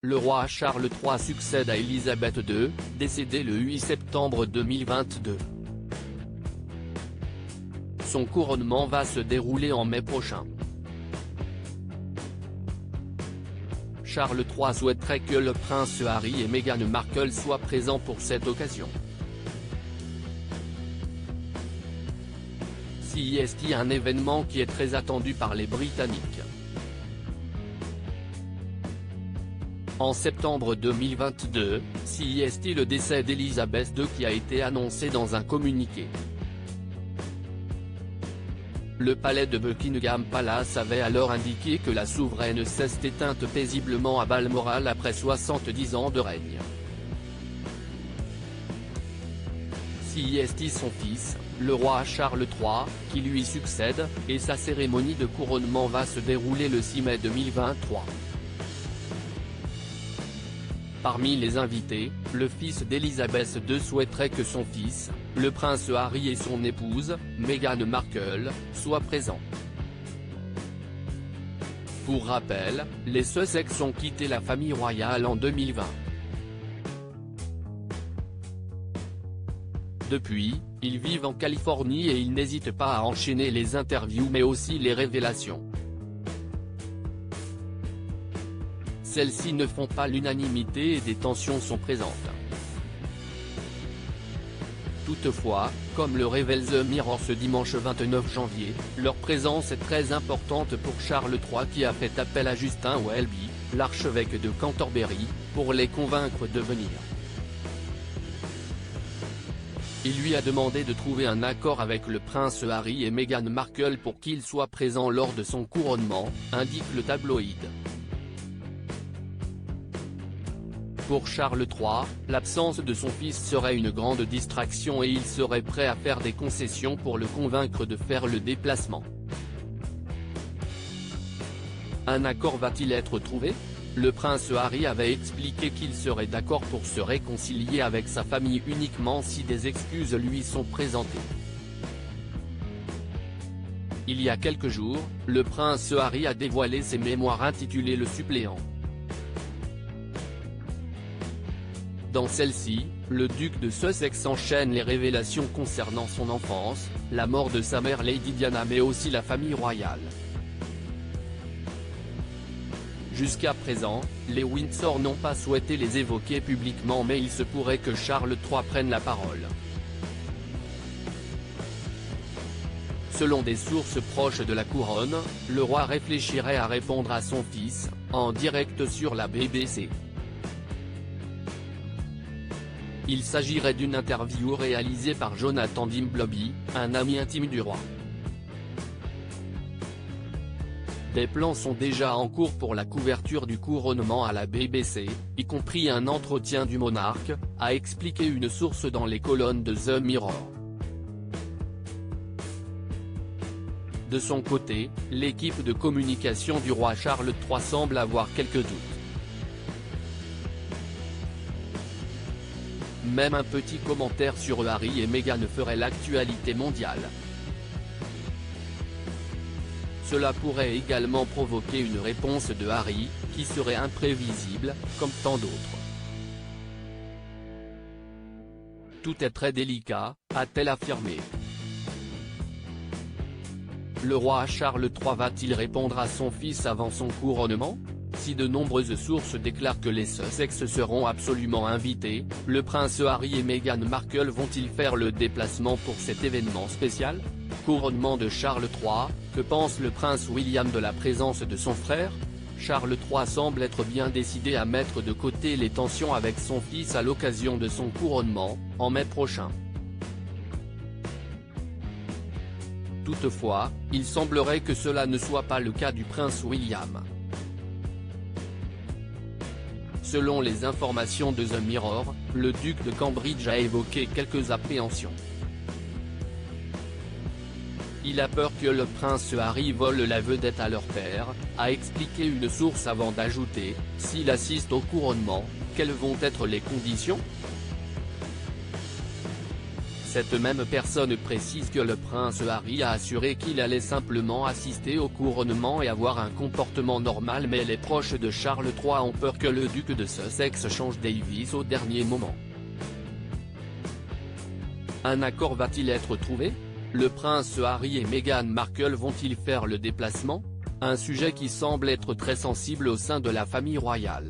le roi Charles III succède à Élisabeth II, décédée le 8 septembre 2022. Son couronnement va se dérouler en mai prochain. Charles III souhaiterait que le prince Harry et Meghan Markle soient présents pour cette occasion. CEST, un événement qui est très attendu par les Britanniques. En septembre 2022, CEST, le décès d'Élisabeth II qui a été annoncé dans un communiqué. Le palais de Buckingham Palace avait alors indiqué que la souveraine s'est éteinte paisiblement à Balmoral après 70 ans de règne. CEST, son fils, le roi Charles III, qui lui succède, et sa cérémonie de couronnement va se dérouler le 6 mai 2023. Parmi les invités, le fils d'Élisabeth II souhaiterait que son fils, le prince Harry et son épouse, Meghan Markle, soient présents. Pour rappel, les Sussex ont quitté la famille royale en 2020. Depuis, ils vivent en Californie et ils n'hésitent pas à enchaîner les interviews mais aussi les révélations. Celles-ci ne font pas l'unanimité et des tensions sont présentes. Toutefois, comme le révèle The Mirror ce dimanche 29 janvier, leur présence est très importante pour Charles III qui a fait appel à Justin Welby, l'archevêque de Canterbury, pour les convaincre de venir. Il lui a demandé de trouver un accord avec le prince Harry et Meghan Markle pour qu'ils soient présents lors de son couronnement, indique le tabloïd. Pour Charles III, l'absence de son fils serait une grande distraction et il serait prêt à faire des concessions pour le convaincre de faire le déplacement. Un accord va-t-il être trouvé ? Le prince Harry avait expliqué qu'il serait d'accord pour se réconcilier avec sa famille uniquement si des excuses lui sont présentées. Il y a quelques jours, le prince Harry a dévoilé ses mémoires intitulées Le suppléant. Dans celle-ci, le duc de Sussex enchaîne les révélations concernant son enfance, la mort de sa mère Lady Diana mais aussi la famille royale. Jusqu'à présent, les Windsor n'ont pas souhaité les évoquer publiquement mais il se pourrait que Charles III prenne la parole. Selon des sources proches de la couronne, le roi réfléchirait à répondre à son fils, en direct sur la BBC. Il s'agirait d'une interview réalisée par Jonathan Dimbleby, un ami intime du roi. Des plans sont déjà en cours pour la couverture du couronnement à la BBC, y compris un entretien du monarque, a expliqué une source dans les colonnes de The Mirror. De son côté, l'équipe de communication du roi Charles III semble avoir quelques doutes. Même un petit commentaire sur Harry et Meghan ferait l'actualité mondiale. Cela pourrait également provoquer une réponse de Harry, qui serait imprévisible, comme tant d'autres. Tout est très délicat, a-t-elle affirmé. Le roi Charles III va-t-il répondre à son fils avant son couronnement ? Si de nombreuses sources déclarent que les Sussex seront absolument invités, le prince Harry et Meghan Markle vont-ils faire le déplacement pour cet événement spécial ? Couronnement de Charles III, que pense le prince William de la présence de son frère ? Charles III semble être bien décidé à mettre de côté les tensions avec son fils à l'occasion de son couronnement, en mai prochain. Toutefois, il semblerait que cela ne soit pas le cas du prince William. Selon les informations de The Mirror, le duc de Cambridge a évoqué quelques appréhensions. Il a peur que le prince Harry vole la vedette à leur père, a expliqué une source avant d'ajouter, s'il assiste au couronnement, quelles vont être les conditions ? Cette même personne précise que le prince Harry a assuré qu'il allait simplement assister au couronnement et avoir un comportement normal, mais les proches de Charles III ont peur que le duc de Sussex change Davis au dernier moment. Un accord va-t-il être trouvé? Le prince Harry et Meghan Markle vont-ils faire le déplacement? Un sujet qui semble être très sensible au sein de la famille royale.